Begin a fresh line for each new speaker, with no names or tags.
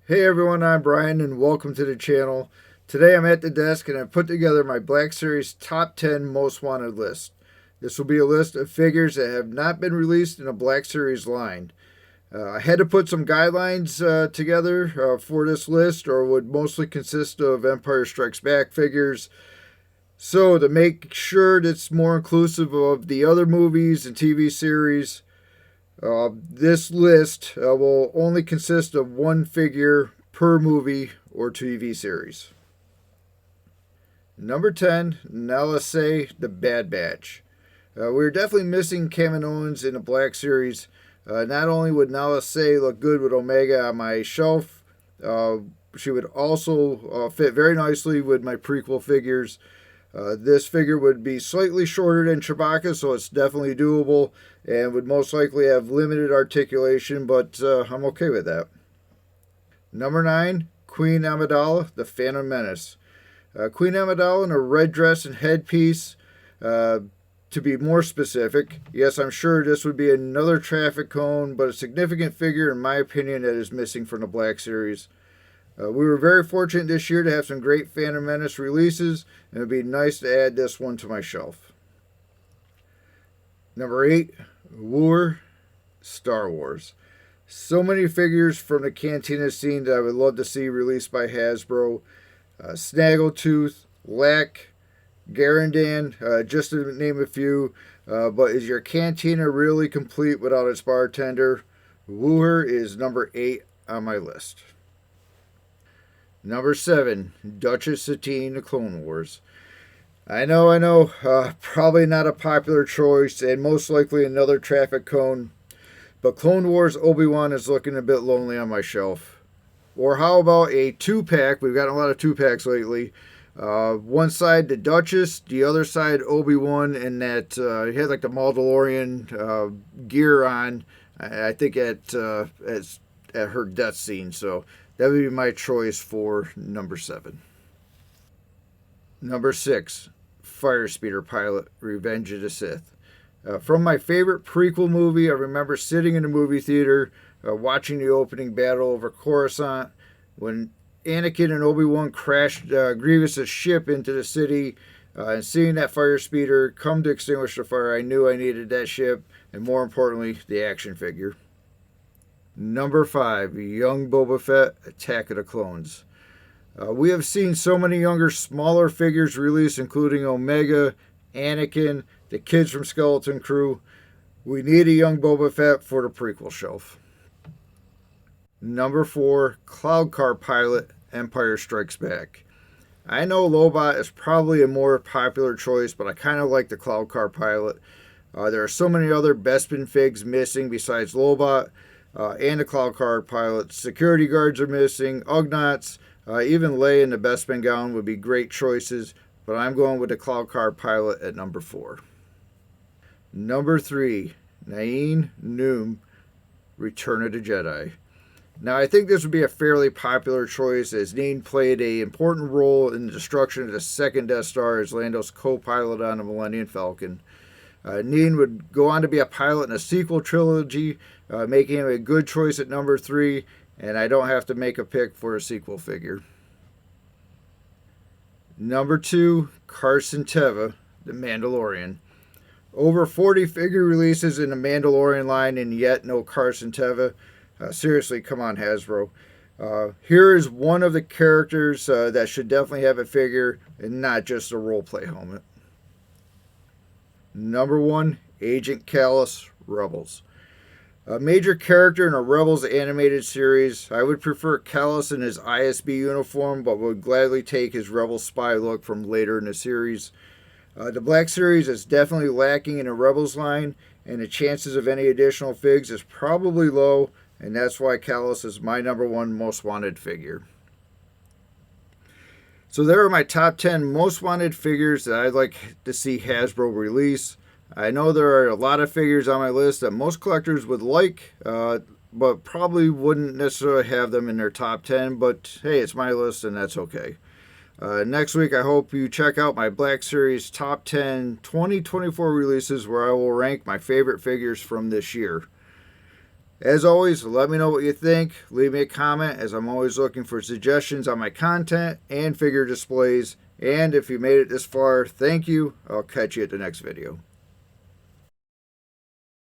Hey everyone, I'm Brian and welcome to the channel. Today I'm at the desk and I've put together my Black Series top 10 most wanted list. This will be a list of figures that have not been released in a Black Series line. I had to put some guidelines together for this list, or would mostly consist of Empire Strikes Back figures. So to make sure that it's more inclusive of the other movies and TV series, this list will only consist of one figure per movie or TV series. Number 10, Nala Se, The Bad Batch. We're definitely missing Kevin Owens in the Black Series. Not only would Nala Se look good with Omega on my shelf, she would also fit very nicely with my prequel figures. This figure would be slightly shorter than Chewbacca, so it's definitely doable and would most likely have limited articulation, but I'm okay with that. Number 9, Queen Amidala, The Phantom Menace. Queen Amidala in a red dress and headpiece. To be more specific, yes, I'm sure this would be another traffic cone, but a significant figure, in my opinion, that is missing from the Black Series. We were very fortunate this year to have some great Phantom Menace releases, and it would be nice to add this one to my shelf. Number 8, Wooer, Star Wars. So many figures from the Cantina scene that I would love to see released by Hasbro. Snaggletooth, Lack, Garandan, just to name a few. But is your Cantina really complete without its bartender? Wooer is number 8 on my list. Number 7, Duchess Satine, The Clone Wars. I know, probably not a popular choice and most likely another traffic cone, but Clone Wars Obi-Wan is looking a bit lonely on my shelf. Or how about a 2-pack? We've gotten a lot of 2-packs lately. One side the Duchess, the other side Obi-Wan, and that he had like the Mandalorian gear on, I think at her death scene, so that would be my choice for number 7. Number 6, Fire Speeder Pilot, Revenge of the Sith. From my favorite prequel movie, I remember sitting in the movie theater watching the opening battle over Coruscant when Anakin and Obi-Wan crashed Grievous' ship into the city, and seeing that fire speeder come to extinguish the fire, I knew I needed that ship, and more importantly, the action figure. Number 5, Young Boba Fett, Attack of the Clones. We have seen so many younger, smaller figures released, including Omega, Anakin, the kids from Skeleton Crew. We need a young Boba Fett for the prequel shelf. Number 4, Cloud Car Pilot, Empire Strikes Back. I know Lobot is probably a more popular choice, but I kind of like the Cloud Car Pilot. There are so many other Bespin figs missing besides Lobot and the Cloud Car Pilot. Security guards are missing, Ugnaughts, even Leia in the Bespin gown would be great choices, but I'm going with the Cloud Car Pilot at number 4. Number 3, Nien Nunb, Return of the Jedi. Now, I think this would be a fairly popular choice, as Nien played an important role in the destruction of the second Death Star as Lando's co-pilot on the Millennium Falcon. Nien would go on to be a pilot in a sequel trilogy, making him a good choice at number 3, and I don't have to make a pick for a sequel figure. Number 2, Carson Teva, The Mandalorian. Over 40 figure releases in the Mandalorian line, and yet no Carson Teva. Seriously, come on, Hasbro. Here is one of the characters that should definitely have a figure and not just a roleplay helmet. Number 1, Agent Kallus, Rebels. A major character in a Rebels animated series. I would prefer Kallus in his ISB uniform, but would gladly take his Rebel spy look from later in the series. The Black Series is definitely lacking in a Rebels line, and the chances of any additional figs is probably low, and that's why Kallus is my number 1 most wanted figure. So there are my top 10 most wanted figures that I'd like to see Hasbro release. I know there are a lot of figures on my list that most collectors would like, but probably wouldn't necessarily have them in their top 10, but hey, it's my list and that's okay. Next week, I hope you check out my Black Series Top 10 2024 releases, where I will rank my favorite figures from this year. As always, let me know what you think. Leave me a comment, as I'm always looking for suggestions on my content and figure displays. And if you made it this far, thank you. I'll catch you at the next video.